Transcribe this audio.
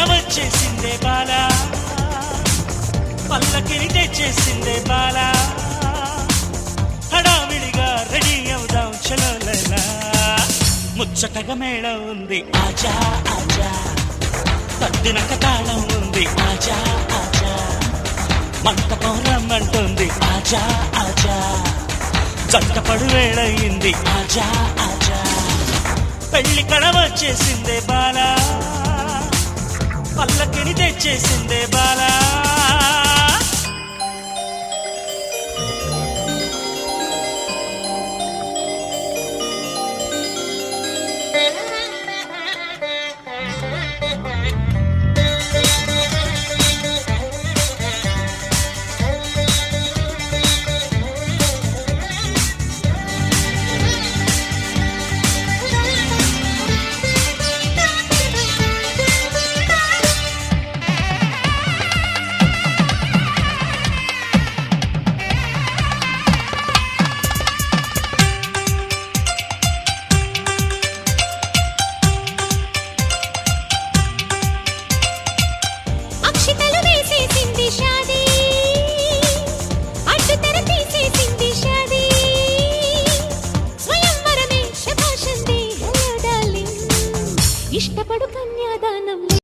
వచ్చేసిందే బాల పల్లకిని తెచ్చేసిందే బాల హడావిడిగా రెడీ అవుదాం చలో లైలా ముచ్చటగా మేళం ఉంది ఆజా ఆజా తద్దినక తాళం ఉంది ఆజా ఆజా మంటపం రమ్మంటుంది ఆజా ఆజా జంటపడు వేళయింది ఆజా ఆజా పెళ్లి కడ వచ్చేసిందే బాలా పల్లకిని తెచ్చేసిందే బాలా ఇష్టపడు కన్యాదానం